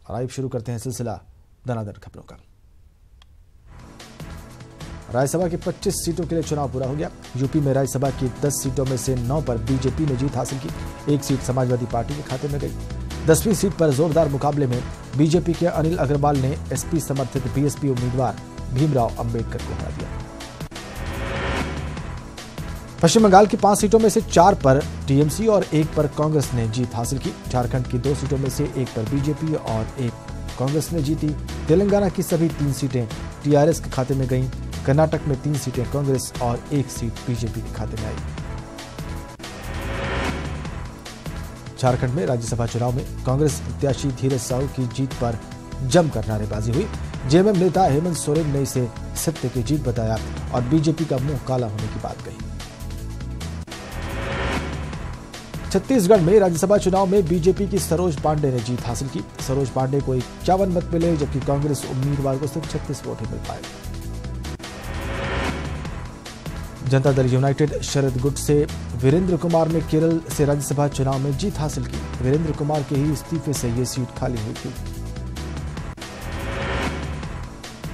और आइए शुरू करते हैं सिलसिला दनादन खबरों का। राज्यसभा की 25 सीटों के लिए चुनाव पूरा हो गया। यूपी में राज्यसभा की 10 सीटों में से 9 पर बीजेपी ने जीत हासिल की। एक सीट समाजवादी पार्टी के खाते में गई। 10वीं सीट पर जोरदार मुकाबले में बीजेपी के अनिल अग्रवाल ने एसपी समर्थित बीएसपी उम्मीदवार भीमराव अंबेडकर को हरा दिया। पश्चिम बंगाल की 5 सीटों में से 4 पर टीएमसी और 1 पर कांग्रेस ने जीत हासिल की। झारखंड की 2 सीटों में से 1 पर बीजेपी और 1 कांग्रेस ने जीती। तेलंगाना की सभी 3 सीटें टीआरएस के खाते में गईं। कर्नाटक में 3 सीटें कांग्रेस और 1 सीट बीजेपी के खाते में आई। झारखंड में राज्यसभा चुनाव में कांग्रेस प्रत्याशी धीरज साहू की जीत पर जमकर नारेबाजी हुई। जेएमएम नेता हेमंत सोरेन ने इसे सत्य की जीत बताया और बीजेपी का मुंह काला होने की बात कही। छत्तीसगढ़ में राज्यसभा चुनाव में बीजेपी की सरोज पांडे ने जीत हासिल की। सरोज पांडे को 51 मत मिले, जबकि कांग्रेस उम्मीदवार को सिर्फ 36 वोट ही मिल पाए। जनता दल यूनाइटेड शरद गुट से वीरेंद्र कुमार ने केरल से राज्यसभा चुनाव में जीत हासिल की। वीरेंद्र कुमार के ही इस्तीफे से ये सीट खाली हुई थी।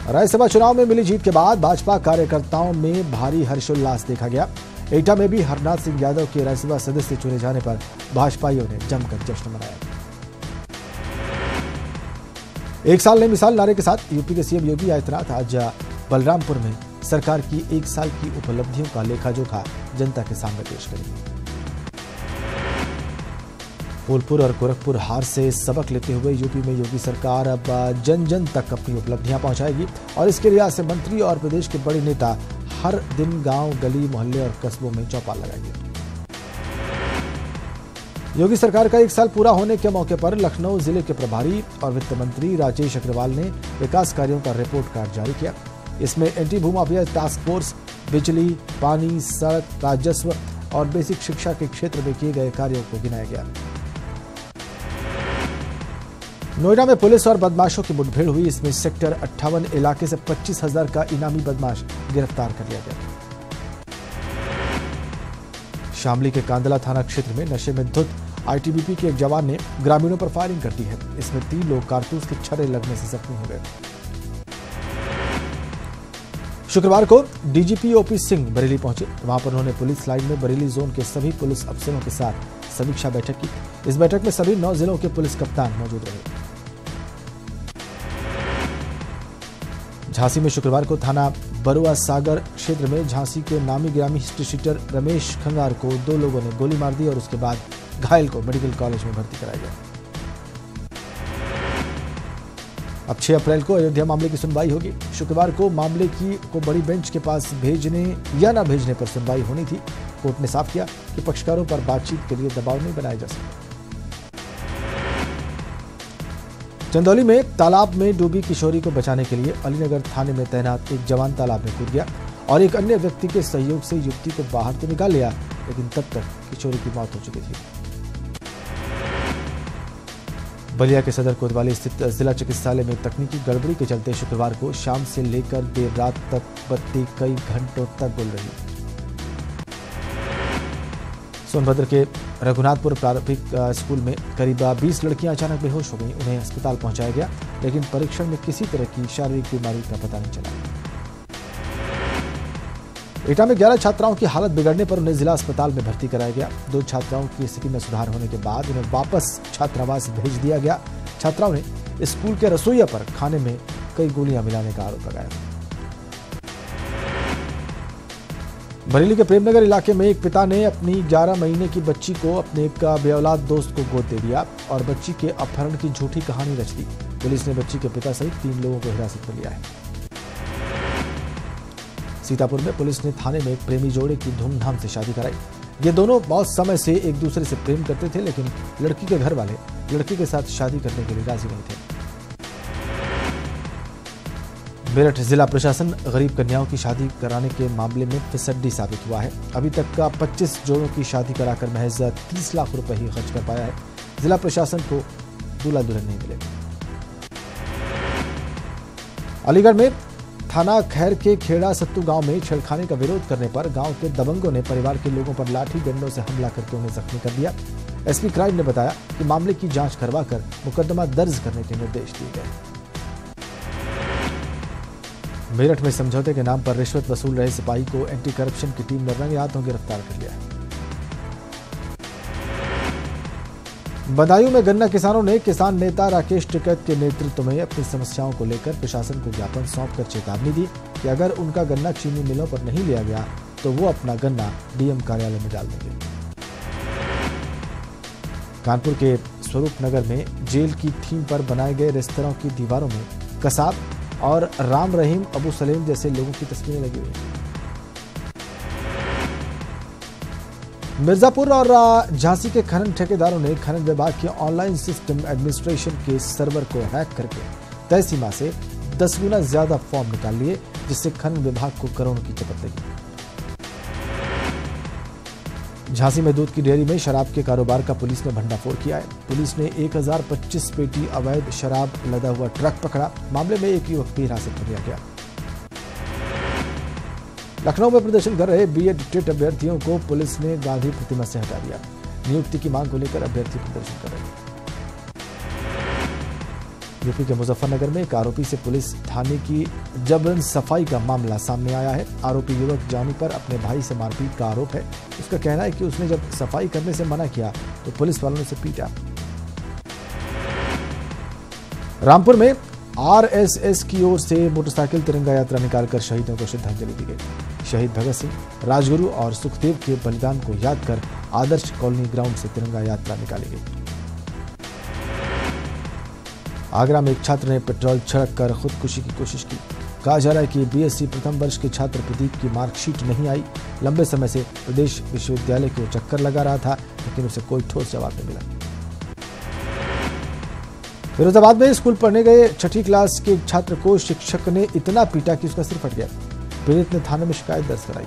राज्यसभा चुनाव में मिली जीत के बाद भाजपा कार्यकर्ताओं में भारी हर्षोल्लास देखा गया। एटा में भी हरनाथ सिंह यादव के राज्यसभा सदस्य चुने जाने पर भाजपाइयों ने जमकर जश्न मनाया। एक साल नई मिसाल नारे के साथ यूपी के सीएम योगी आदित्यनाथ आज बलरामपुर में सरकार की 1 साल की उपलब्धियों का लेखा जोखा जनता के सामने पेश करेंगे। फूलपुर और गोरखपुर हार से सबक लेते हुए यूपी में योगी सरकार अब जन जन तक अपनी उपलब्धियां पहुंचाएगी और इसके लिए आज से मंत्री और प्रदेश के बड़े नेता हर दिन गांव, गली, मोहल्ले और कस्बों में चौपाल लगाएंगे। योगी सरकार का 1 साल पूरा होने के मौके पर लखनऊ जिले के प्रभारी और वित्त मंत्री राजेश अग्रवाल ने विकास कार्यों का रिपोर्ट कार्ड जारी किया। इसमें एंटी भूमाफिया टास्क फोर्स, बिजली, पानी, सड़क, राजस्व और बेसिक शिक्षा के क्षेत्र में किए गए कार्यों को गिनाया गया। नोएडा में पुलिस और बदमाशों की मुठभेड़ हुई। इसमें सेक्टर 58 इलाके से 25,000 का इनामी बदमाश गिरफ्तार कर लिया गया। शामली के कांदला थाना क्षेत्र में नशे में धुत आईटीबीपी के एक जवान ने ग्रामीणों पर फायरिंग कर दी है। इसमें 3 लोग कारतूस के छर्रे लगने से जख्मी हो गए। शुक्रवार को डीजीपी ओपी सिंह बरेली पहुंचे। वहां पर उन्होंने पुलिस लाइन में बरेली जोन के सभी पुलिस अफसरों के साथ समीक्षा बैठक की। इस बैठक में सभी 9 जिलों के पुलिस कप्तान मौजूद रहे। झांसी में शुक्रवार को थाना बरुआ सागर क्षेत्र में झांसी के नामी गिरामी हिस्ट्री शीटर रमेश खंगार को 2 लोगों ने गोली मार दी और उसके बाद घायल को मेडिकल कॉलेज में भर्ती कराया गया। अब 6 अप्रैल को अयोध्या मामले की सुनवाई होगी। शुक्रवार को मामले को बड़ी बेंच के पास भेजने या न भेजने पर सुनवाई होनी थी। कोर्ट ने साफ किया कि पक्षकारों पर बातचीत के लिए दबाव नहीं बनाया जा सकता। चंदौली में तालाब में डूबी किशोरी को बचाने के लिए अलीनगर थाने में तैनात एक जवान तालाब में कूद गया और एक अन्य व्यक्ति के सहयोग से युवती को बाहर तो निकाल लिया, लेकिन तब तक किशोरी की मौत हो चुकी थी। बलिया के सदर कोतवाली स्थित जिला चिकित्सालय में तकनीकी गड़बड़ी के चलते शुक्रवार को शाम से लेकर देर रात तक बत्ती कई घंटों तक गुल रही। सोनभद्र के रघुनाथपुर प्रारंभिक स्कूल में करीब 20 लड़कियां अचानक बेहोश हो गईं। उन्हें अस्पताल पहुंचाया गया, लेकिन परीक्षण में किसी तरह की शारीरिक बीमारी का पता नहीं चला। एटा में 11 छात्राओं की हालत बिगड़ने पर उन्हें जिला अस्पताल में भर्ती कराया गया। 2 छात्राओं की स्थिति में सुधार होने के बाद उन्हें वापस छात्रावास भेज दिया गया। छात्राओं ने स्कूल के रसोइया पर खाने में कई गोलियां मिलाने का आरोप लगाया। बरेली के प्रेमनगर इलाके में एक पिता ने अपनी 11 महीने की बच्ची को अपने एक बेऔलाद दोस्त को गोद दे दिया और बच्ची के अपहरण की झूठी कहानी रच दी। पुलिस ने बच्ची के पिता सहित 3 लोगों को हिरासत में लिया है। सीतापुर में पुलिस ने थाने में एक प्रेमी जोड़े की धूमधाम से शादी कराई। ये दोनों बहुत समय से एक दूसरे से प्रेम करते थे, लेकिन लड़की के घर वाले लड़की के साथ शादी करने के लिए राजी नहीं थे। मेरठ जिला प्रशासन गरीब कन्याओं की शादी कराने के मामले में फिसड्डी साबित हुआ है। अभी तक का 25 जोड़ों की शादी कराकर महज 30 लाख रुपए ही खर्च कर पाया है। जिला प्रशासन को दूल्हा दुल्हन नहीं मिले। अलीगढ़ में थाना खैर के खेड़ा सत्तू गांव में छेड़खानी का विरोध करने पर गांव के दबंगों ने परिवार के लोगों पर लाठी डंडों से हमला करके उन्हें जख्मी कर दिया। एसपी क्राइम ने बताया कि मामले की जांच करवाकर मुकदमा दर्ज करने के निर्देश दिए गए। मेरठ में समझौते के नाम पर रिश्वत वसूल रहे सिपाही को एंटी करप्शन की टीम ने रंगे हाथों गिरफ्तार कर लिया है। बदायूं में गन्ना किसानों ने किसान नेता राकेश टिकैत के नेतृत्व में अपनी समस्याओं को लेकर प्रशासन को ज्ञापन सौंपकर चेतावनी दी कि अगर उनका गन्ना चीनी मिलों पर नहीं लिया गया तो वो अपना गन्ना डीएम कार्यालय में डाल देंगे। कानपुर के स्वरूप नगर में जेल की थीम पर बनाए गए रेस्तरां की दीवारों में कसाब और राम रहीम अबू सलेम जैसे लोगों की तस्वीरें लगी हुई हैं। मिर्जापुर और झांसी के खनन ठेकेदारों ने खनन विभाग के ऑनलाइन सिस्टम एडमिनिस्ट्रेशन के सर्वर को हैक करके तय सीमा से 10 गुना ज्यादा फॉर्म निकाल लिए, जिससे खनन विभाग को करोड़ों की चपत लगी। झांसी में दूध की डेयरी में शराब के कारोबार का पुलिस ने भंडाफोड़ किया है। पुलिस ने 1025 पेटी अवैध शराब लदा हुआ ट्रक पकड़ा। मामले में एक युवक भी हिरासत में लिया गया। लखनऊ में प्रदर्शन कर रहे बीएड टेट अभ्यर्थियों को पुलिस ने गांधी प्रतिमा से हटा दिया। नियुक्ति की मांग को लेकर अभ्यर्थी प्रदर्शन कर रहे हैं। यूपी के मुजफ्फरनगर में एक आरोपी से पुलिस थाने की जबरन सफाई का मामला सामने आया है। आरोपी युवक जानी पर अपने भाई से मारपीट का आरोप है। उसका कहना है कि उसने जब सफाई करने से मना किया तो पुलिस वालों ने उसे पीटा। रामपुर में आरएसएस की ओर से मोटरसाइकिल तिरंगा यात्रा निकालकर शहीदों को श्रद्धांजलि दी गई। शहीद भगत सिंह, राजगुरु और सुखदेव के बलिदान को याद कर आदर्श कॉलोनी ग्राउंड से तिरंगा यात्रा निकाली गई। आगरा में एक छात्र ने पेट्रोल छिड़क कर खुदकुशी की कोशिश की। कहा जा रहा है कि बीएससी प्रथम वर्ष के छात्र प्रदीप की मार्कशीट नहीं आई। लंबे समय से प्रदेश विश्वविद्यालय को चक्कर लगा रहा था, लेकिन उसे कोई ठोस जवाब नहीं मिला। फिरोजाबाद में स्कूल पढ़ने गए 6ठी क्लास के छात्र को शिक्षक ने इतना पीटा कि उसका सिर फट गया। पीड़ित ने थाने में शिकायत दर्ज कराई।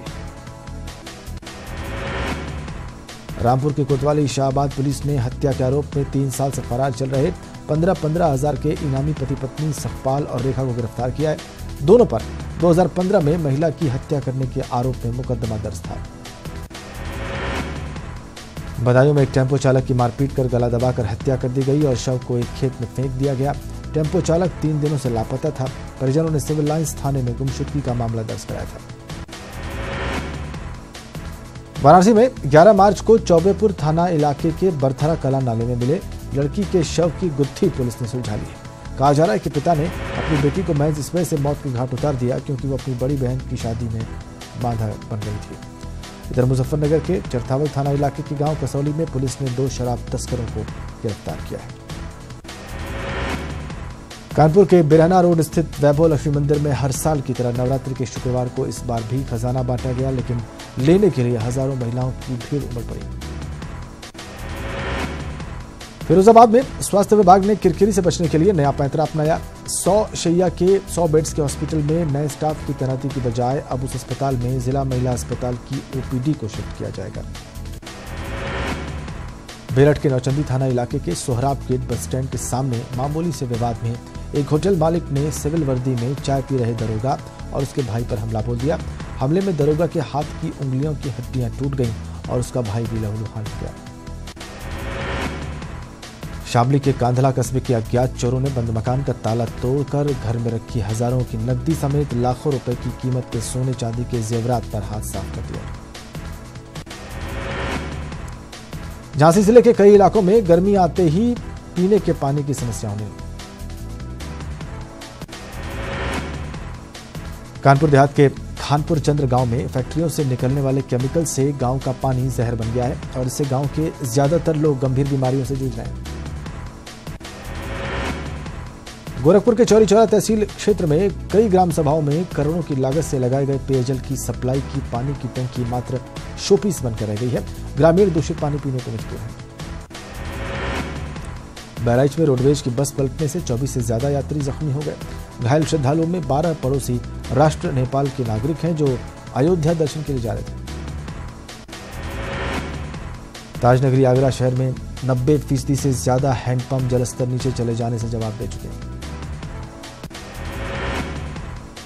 रामपुर के कोतवाली शाहबाद पुलिस ने हत्या के आरोप में 3 साल से फरार चल रहे 15-15 हजार के इनामी पति पत्नी सखपाल और रेखा को गिरफ्तार किया है। दोनों पर 2015 में महिला की हत्या करने के आरोप में मुकदमा दर्ज था। बदायूं में एक टेम्पो चालक की मारपीट कर गला दबाकर हत्या कर दी गई और शव को एक खेत में फेंक दिया गया। टेम्पो चालक 3 दिनों से लापता था। परिजनों ने सिविल लाइंस थाने में गुमशुदगी का मामला दर्ज कराया था। वाराणसी में 11 मार्च को चौबेपुर थाना इलाके के बरथरा कला नाले में मिले लड़की के शव की गुत्थी पुलिस ने सुलझा ली है। कहा जा रहा है कि पिता ने अपनी बेटी को महज इस वजह से मौत के घाट उतार दिया क्योंकि वो अपनी बड़ी बहन की शादी में बाधा बन गई थी। इधर मुजफ्फरनगर के चरथावल थाना इलाके के गांव कसौली में पुलिस ने 2 शराब तस्करों को गिरफ्तार किया है। कानपुर के बिरहना रोड स्थित वैभव लक्ष्मी मंदिर में हर साल की तरह नवरात्रि के शुक्रवार को इस बार भी खजाना बांटा गया, लेकिन लेने के लिए हजारों महिलाओं की भीड़ उमड़ पड़ी। फिरोजाबाद में स्वास्थ्य विभाग ने किरकिरी से बचने के लिए नया पैंतरा अपनाया। 100 शैय्या के 100 बेड्स के हॉस्पिटल में नए स्टाफ की तैनाती की बजाय अब उस अस्पताल में जिला महिला अस्पताल की ओपीडी को शिफ्ट किया जाएगा। बेरठ के नौचंदी थाना इलाके के सोहराब गेट बस स्टैंड के सामने मामूली से विवाद में एक होटल मालिक ने सिविल वर्दी में चाय पी रहे दरोगा और उसके भाई पर हमला बोल दिया। हमले में दरोगा के हाथ की उंगलियों की हड्डियां टूट गईं और उसका भाई भी लहूलुहान हो गया। शामली के कांधला कस्बे के अज्ञात चोरों ने बंद मकान का ताला तोड़कर घर में रखी हजारों की नकदी समेत लाखों रुपए की कीमत के सोने चांदी के जेवरात पर हाथ साफ कर दिया। झांसी जिले के कई इलाकों में गर्मी आते ही पीने के पानी की समस्या होने लगी। कानपुर देहात के खानपुर चंद्र गांव में फैक्ट्रियों से निकलने वाले केमिकल से गांव का पानी जहर बन गया है और इससे गांव के ज्यादातर लोग गंभीर बीमारियों से जूझ रहे हैं। गोरखपुर के चौरी चौरा तहसील क्षेत्र में कई ग्राम सभाओं में करोड़ों की लागत से लगाए गए पेयजल की सप्लाई की पानी की टंकी मात्र शोपीस बनकर रह गई है। ग्रामीण दूषित पानी पीने को मजबूर हैं। बहराइच में रोडवेज की बस पलटने से 24 से ज्यादा यात्री जख्मी हो गए। घायल श्रद्धालुओं में 12 पड़ोसी राष्ट्र नेपाल के नागरिक हैं जो अयोध्या दर्शन के लिए जा रहे थे। ताजनगरी आगरा शहर में 90% से ज्यादा हैंडपंप जलस्तर नीचे चले जाने से जवाब दे चुके हैं।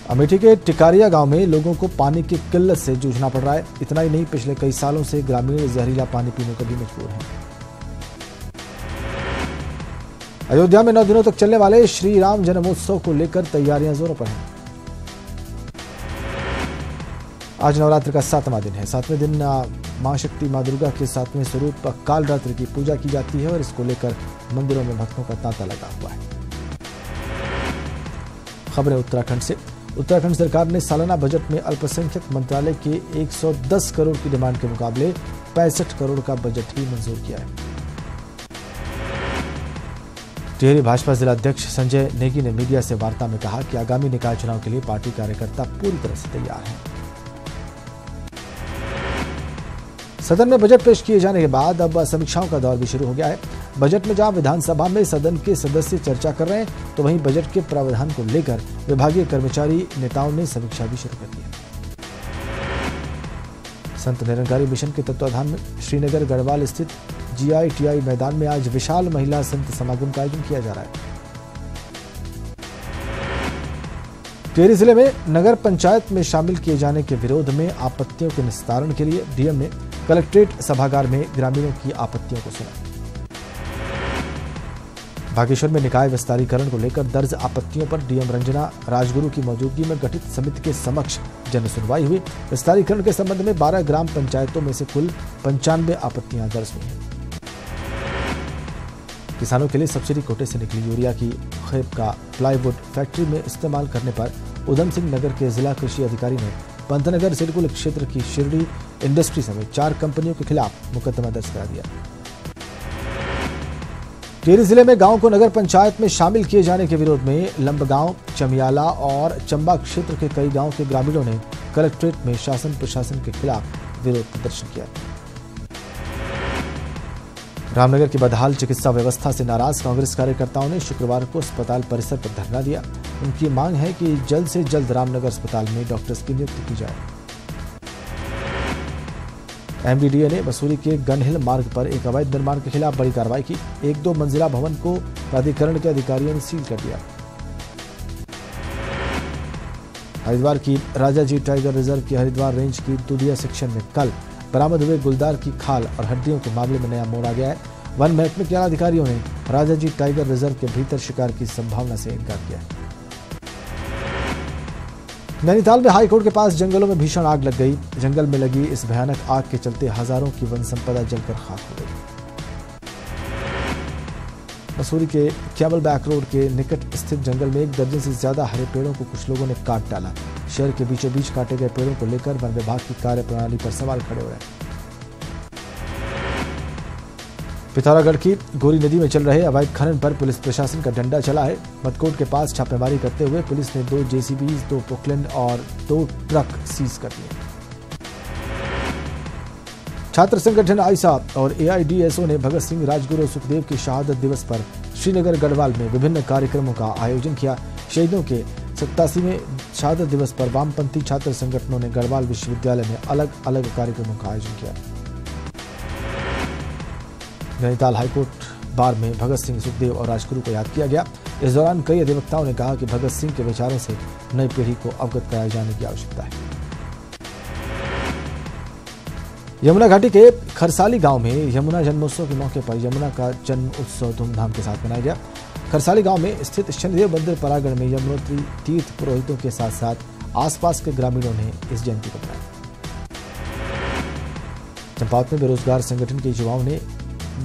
अमेठी के टिकारिया गांव में लोगों को पानी की किल्लत से जूझना पड़ रहा है। इतना ही नहीं, पिछले कई सालों से ग्रामीण जहरीला पानी पीने को भी मजबूर हैं। अयोध्या में 9 दिनों तक चलने वाले श्री राम जन्मोत्सव को लेकर तैयारियां जोरों पर हैं। आज नवरात्र का 7वां दिन है। 7वें दिन मां शक्ति मां दुर्गा के 7वें स्वरूप कालरात्रि की पूजा की जाती है और इसको लेकर मंदिरों में भक्तों का तांता लगा हुआ है। खबरें उत्तराखंड से। उत्तराखंड सरकार ने सालाना बजट में अल्पसंख्यक मंत्रालय के 110 करोड़ की डिमांड के मुकाबले 65 करोड़ का बजट ही मंजूर किया है। टिहरी भाजपा जिला अध्यक्ष संजय नेगी ने मीडिया से वार्ता में कहा कि आगामी निकाय चुनाव के लिए पार्टी कार्यकर्ता पूरी तरह से तैयार हैं। सदन में बजट पेश किए जाने के बाद अब समीक्षाओं का दौर भी शुरू हो गया है। बजट में जहां विधानसभा में सदन के सदस्य चर्चा कर रहे हैं, तो वहीं बजट के प्रावधान को लेकर विभागीय कर्मचारी नेताओं ने समीक्षा भी शुरू कर दी है। संत निरंकारी मिशन के तत्वाधान में श्रीनगर गढ़वाल स्थित GITI मैदान में आज विशाल महिला संत समागम का आयोजन किया जा रहा है। टिहरी जिले में नगर पंचायत में शामिल किए जाने के विरोध में आपत्तियों के निस्तारण के लिए डीएम ने कलेक्ट्रेट सभागार में ग्रामीणों की आपत्तियों को सुना। बागेश्वर में निकाय विस्तारीकरण को लेकर दर्ज आपत्तियों पर डीएम रंजना राजगुरु की मौजूदगी में गठित समिति के समक्ष जन सुनवाई हुई। विस्तारीकरण के संबंध में 12 ग्राम पंचायतों में से कुल 95 आपत्तियां दर्ज हुई हैं। किसानों के लिए सब्सिडी कोटे से निकली यूरिया की खेप का प्लाईवुड फैक्ट्री में इस्तेमाल करने पर उधम सिंह नगर के जिला कृषि अधिकारी ने पंतनगर सिडकुल क्षेत्र की शिरडी इंडस्ट्री समेत 4 कंपनियों के खिलाफ मुकदमा दर्ज करा दिया। टिहरी जिले में गांव को नगर पंचायत में शामिल किए जाने के विरोध में लंबगांव, चमियाला और चंबा क्षेत्र के कई गांव के ग्रामीणों ने कलेक्ट्रेट में शासन प्रशासन के खिलाफ विरोध प्रदर्शन किया। रामनगर की बदहाल चिकित्सा व्यवस्था से नाराज कांग्रेस कार्यकर्ताओं ने शुक्रवार को अस्पताल परिसर पर धरना दिया। उनकी मांग है कि जल्द से जल्द रामनगर अस्पताल में डॉक्टर्स की नियुक्ति की जाए। MBDA ने मसूरी के गनहिल मार्ग पर एक अवैध निर्माण के खिलाफ बड़ी कार्रवाई की। 1-2 मंजिला भवन को प्राधिकरण के अधिकारियों ने सील कर दिया। हरिद्वार की राजाजी टाइगर रिजर्व की हरिद्वार रेंज की दुधिया सेक्शन में कल बरामद हुए गुलदार की खाल और हड्डियों के मामले में नया मोड़ आ गया है। वन महकमे के अधिकारियों ने राजाजी टाइगर रिजर्व के भीतर शिकार की संभावना से इनकार किया है। नैनीताल में हाईकोर्ट के पास जंगलों में भीषण आग लग गई। जंगल में लगी इस भयानक आग के चलते हजारों की वन संपदा जलकर खाक हो गई। मसूरी के कैमल बैक रोड के निकट स्थित जंगल में 1 दर्जन से ज्यादा हरे पेड़ों को कुछ लोगों ने काट डाला। शहर के बीचों बीच काटे गए पेड़ों को लेकर वन विभाग की कार्यप्रणाली पर सवाल खड़े हुए हैं। पिथौरागढ़ की गोरी नदी में चल रहे अवैध खनन पर पुलिस प्रशासन का डंडा चला है। मदकोट के पास छापेमारी करते हुए पुलिस ने 2 JCBs, 2 पोकलैंड और 2 ट्रक सीज कर दिए। छात्र संगठन आइसा और AIDSO ने भगत सिंह, राजगुरु और सुखदेव की शहादत दिवस पर श्रीनगर गढ़वाल में विभिन्न कार्यक्रमों का आयोजन किया। शहीदों के 87वें शहादत दिवस पर वामपंथी छात्र संगठनों ने गढ़वाल विश्वविद्यालय में अलग अलग कार्यक्रमों का आयोजन किया। नैनीताल हाईकोर्ट बार में भगत सिंह, सुखदेव और राजगुरु को याद किया गया। इस दौरान कई अधिवक्ताओं ने कहा कि भगत सिंह के विचारों से नई पीढ़ी को अवगत कराए जाने की आवश्यकता है। यमुना घाटी के खरसाली गांव में यमुना जन्मोत्सव के मौके पर यमुना का जन्म उत्सव धूमधाम के साथ मनाया गया। खरसाली गांव में स्थित शनिदेव मंदिर परागढ़ में यमुनोत्री तीर्थ पुरोहितों के साथ साथ आसपास के ग्रामीणों ने इस जयंती को मनाया। चंपावत में बेरोजगार संगठन के युवाओं ने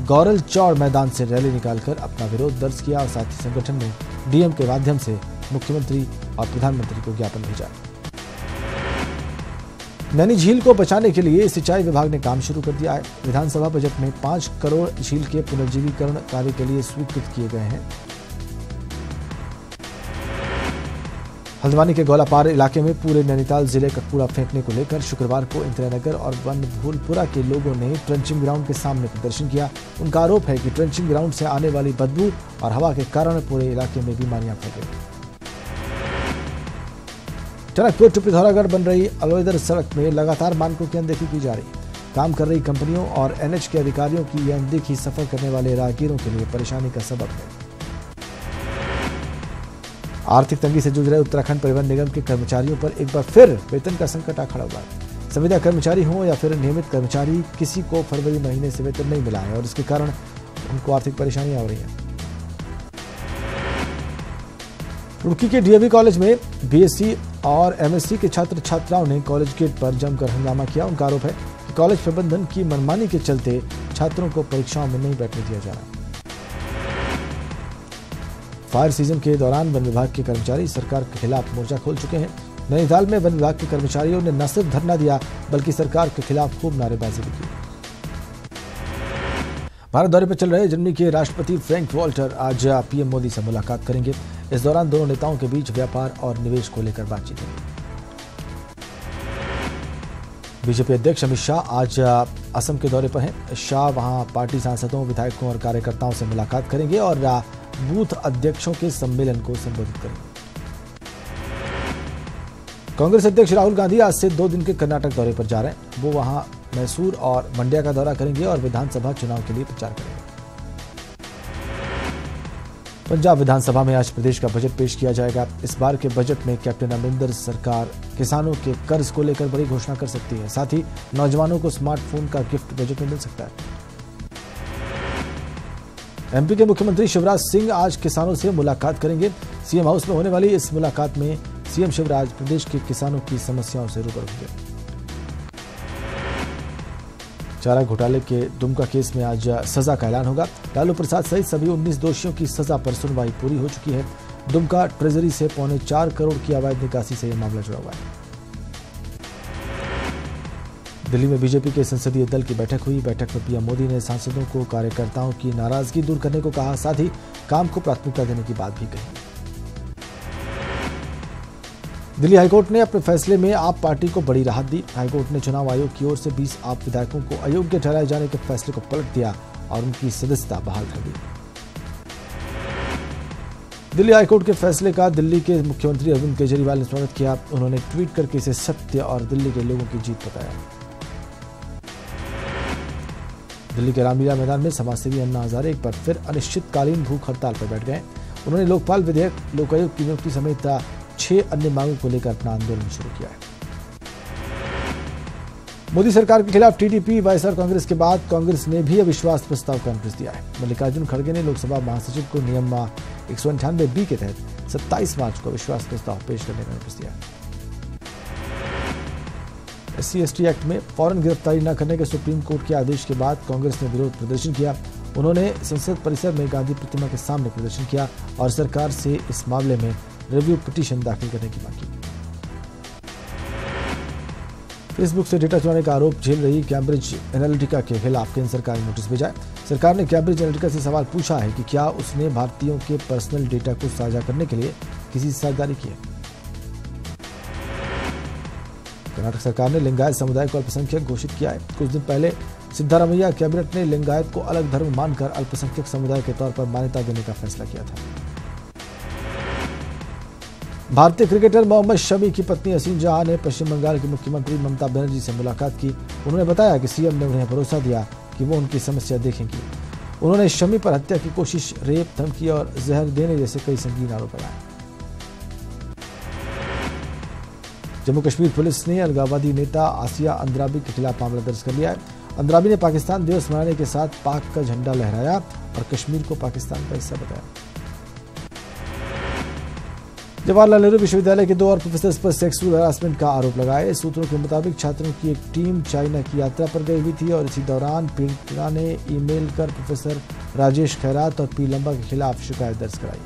गौरल चौड़ मैदान से रैली निकालकर अपना विरोध दर्ज किया और साथ ही संगठन ने डीएम के माध्यम से मुख्यमंत्री और प्रधानमंत्री को ज्ञापन भेजा। नैनी झील को बचाने के लिए सिंचाई विभाग ने काम शुरू कर दिया है। विधानसभा बजट में 5 करोड़ झील के पुनर्जीवीकरण कार्य के लिए स्वीकृत किए गए हैं। हल्द्वानी के गौलापार इलाके में पूरे नैनीताल जिले का कूड़ा फेंकने को लेकर शुक्रवार को इंदिरानगर और बनभूलपुरा के लोगों ने ट्रंचिंग ग्राउंड के सामने प्रदर्शन किया। उनका आरोप है कि ट्रंचिंग ग्राउंड से आने वाली बदबू और हवा के कारण पूरे इलाके में बीमारियां फैल गई। टनकपुर टू पिथौरागढ़ बन रही अलोईदर सड़क में लगातार मानकों की अनदेखी की जा रही। काम कर रही कंपनियों और NH के अधिकारियों की यह अनदेखी सफर करने वाले राहगीरों के लिए परेशानी का सबब है। आर्थिक तंगी से जूझ रहे उत्तराखंड परिवहन निगम के कर्मचारियों पर एक बार फिर वेतन का संकट आ खड़ा हुआ है। संविदा कर्मचारी हों या फिर नियमित कर्मचारी, किसी को फरवरी महीने से वेतन नहीं मिला है और इसके कारण उनको आर्थिक परेशानियां हो रही हैं। रुड़की के डीएवी कॉलेज में बीएससी और एमएससी के छात्र छात्राओं ने कॉलेज गेट पर जमकर हंगामा किया। उनका आरोप है कि कॉलेज प्रबंधन की मनमानी के चलते छात्रों को परीक्षाओं में नहीं बैठने दिया जा रहा। फायर सीजन के दौरान वन विभाग के कर्मचारी सरकार के खिलाफ मोर्चा खोल चुके हैं। नैनीताल में वन विभाग के कर्मचारियों ने न सिर्फ धरना दिया बल्कि सरकार के खिलाफ खूब नारेबाजी भी की। भारत दौरे पर चल रहे जर्मनी के राष्ट्रपति फ्रैंक वॉल्टर आज पीएम मोदी से मुलाकात करेंगे। इस दौरान दोनों नेताओं के बीच व्यापार और निवेश को लेकर बातचीत होगी। बीजेपी अध्यक्ष अमित शाह आज असम के दौरे पर हैं। शाह वहां पार्टी सांसदों, विधायकों और कार्यकर्ताओं से मुलाकात करेंगे और बूथ अध्यक्षों के सम्मेलन को संबोधित करेंगे। कांग्रेस अध्यक्ष राहुल गांधी आज से 2 दिन के कर्नाटक दौरे पर जा रहे हैं। वो वहां मैसूर और मंड्या का दौरा करेंगे और विधानसभा चुनाव के लिए प्रचार करेंगे। पंजाब विधानसभा में आज प्रदेश का बजट पेश किया जाएगा। इस बार के बजट में कैप्टन अमरिंदर सरकार किसानों के कर्ज को लेकर बड़ी घोषणा कर सकती है। साथ ही नौजवानों को स्मार्टफोन का गिफ्ट बजट में मिल सकता है। एमपी के मुख्यमंत्री शिवराज सिंह आज किसानों से मुलाकात करेंगे। सीएम हाउस में होने वाली इस मुलाकात में सीएम शिवराज प्रदेश के किसानों की समस्याओं से रूबरू होंगे। चारा घोटाले के दुमका केस में आज सजा का ऐलान होगा। लालू प्रसाद सहित सभी 19 दोषियों की सजा पर सुनवाई पूरी हो चुकी है। दुमका ट्रेजरी से 4.25 करोड़ की अवैध निकासी से यह मामला जुड़ा हुआ है। दिल्ली में बीजेपी के संसदीय दल की बैठक हुई। बैठक में पीएम मोदी ने सांसदों को कार्यकर्ताओं की नाराजगी दूर करने को कहा, साथ ही काम को प्राथमिकता देने की बात भी कही। दिल्ली हाईकोर्ट ने अपने फैसले में आप पार्टी को बड़ी राहत दी। हाईकोर्ट ने चुनाव आयोग की ओर से 20 आप विधायकों को अयोग्य ठहराए जाने के फैसले को पलट दिया और उनकी सदस्यता बहाल कर दी। दिल्ली हाईकोर्ट के फैसले का दिल्ली के मुख्यमंत्री अरविंद केजरीवाल ने स्वागत किया। उन्होंने ट्वीट करके इसे सत्य और दिल्ली के लोगों की जीत बताया। दिल्ली के रामलीला मैदान में समाजसेवी अन्ना हजारे एक बार फिर अनिश्चितकालीन भूख हड़ताल पर बैठ गए। उन्होंने लोकपाल विधेयक, लोकायुक्त की नियुक्ति समेत 6 अन्य मांगों को लेकर अपना आंदोलन शुरू किया है। मोदी सरकार के खिलाफ टीडीपी, वाईएसआर कांग्रेस के बाद कांग्रेस ने भी अविश्वास प्रस्ताव का नोटिस दिया है। मल्लिकार्जुन खड़गे ने लोकसभा महासचिव को नियम 198B के तहत 27 मार्च को अविश्वास प्रस्ताव पेश करने का नोटिस दिया। SC/ST एक्ट में फौरन गिरफ्तारी न करने के सुप्रीम कोर्ट के आदेश के बाद कांग्रेस ने विरोध प्रदर्शन किया। उन्होंने संसद परिसर में गांधी प्रतिमा के सामने प्रदर्शन किया और सरकार से इस मामले में रिव्यू पिटीशन दाखिल करने की मांग की। फेसबुक से डेटा चुराने का आरोप झेल रही कैम्ब्रिज एनालिटिका के खिलाफ केंद्र सरकार ने नोटिस भेजा है। सरकार ने कैम्ब्रिज एनालिटिका से सवाल पूछा है कि क्या उसने भारतीयों के पर्सनल डेटा को साझा करने के लिए किसी से साझेदारी की है। कर्नाटक सरकार ने लिंगायत समुदाय को अल्पसंख्यक घोषित किया है। कुछ दिन पहले सिद्धारमैया कैबिनेट ने लिंगायत को अलग धर्म मानकर अल्पसंख्यक समुदाय के तौर पर मान्यता देने का फैसला किया था। भारतीय क्रिकेटर मोहम्मद शमी की पत्नी हसीन जहां ने पश्चिम बंगाल की मुख्यमंत्री ममता बनर्जी से मुलाकात की। उन्होंने बताया कि सीएम ने उन्हें भरोसा दिया कि वो उनकी समस्या देखेंगी। उन्होंने शमी पर हत्या की कोशिश, रेप, धमकी और जहर देने जैसे कई संगीन आरोप लगाए। जम्मू कश्मीर पुलिस ने अलगाववादी नेता आसिया अंद्राबी के खिलाफ मामला दर्ज कर लिया है। अंद्राबी ने पाकिस्तान दिवस मनाने के साथ पाक का झंडा लहराया और कश्मीर को पाकिस्तान का हिस्सा बताया। जवाहरलाल नेहरू विश्वविद्यालय के 2 और प्रोफेसर्स पर सेक्सुअल हरासमेंट का आरोप लगाए। सूत्रों के मुताबिक छात्रों की एक टीम चाइना की यात्रा पर गई हुई थी और इसी दौरान पीड़िता ने ईमेल कर प्रोफेसर राजेश खैरात और पी लंबा के खिलाफ शिकायत दर्ज कराई।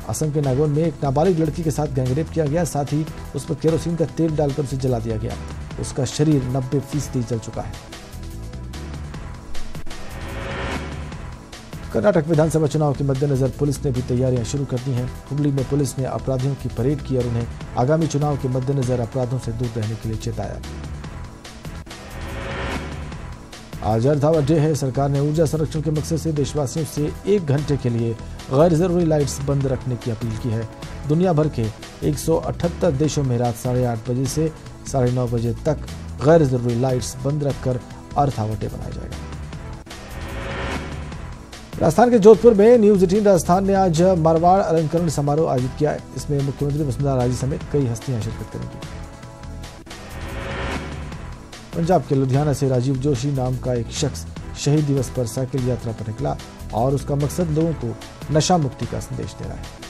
असम के नागौन में एक नाबालिग लड़की के साथ गैंगरेप किया गया, साथ ही उस पर केरोसिन का तेल डालकर उसे जला दिया गया। उसका शरीर 90% जल चुका है। कर्नाटक विधानसभा चुनाव के मद्देनजर पुलिस ने भी तैयारियां शुरू कर दी हैं। हुबली में पुलिस ने अपराधियों की परेड की और उन्हें आगामी चुनाव के मद्देनजर अपराधों से दूर रहने के लिए चेताया। आज अर्थ आवर डे है। सरकार ने ऊर्जा संरक्षण के मकसद से देशवासियों से 1 घंटे के लिए गैर जरूरी लाइट्स बंद रखने की अपील की है। दुनिया भर के 178 देशों में रात 8:30 बजे से 9:30 बजे तक गैर जरूरी लाइट्स बंद रखकर अर्थ आवर डे मनाया जाएगा। राजस्थान के जोधपुर में न्यूज 18 राजस्थान ने आज मारवाड़ अलंकरण समारोह आयोजित किया है। इसमें मुख्यमंत्री वसुंधरा राजे समेत कई हस्तियां शिरकत करेंगी। पंजाब के लुधियाना से राजीव जोशी नाम का एक शख्स शहीद दिवस पर साइकिल यात्रा पर निकला और उसका मकसद लोगों को नशा मुक्ति का संदेश दे रहा है।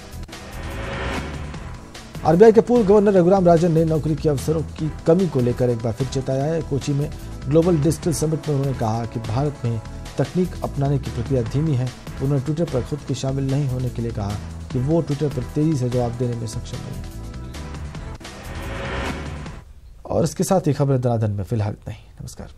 आरबीआई के पूर्व गवर्नर रघुराम राजन ने नौकरी के अवसरों की कमी को लेकर एक बार फिर चेताया है। कोची में ग्लोबल डिजिटल समिट में उन्होंने कहा कि भारत में तकनीक अपनाने की प्रक्रिया धीमी है। उन्होंने ट्विटर पर खुद के शामिल नहीं होने के लिए कहा कि वो ट्विटर पर तेजी से जवाब देने में सक्षम नहीं। और इसके साथ ही खबर दनादन में फिलहाल नहीं। नमस्कार।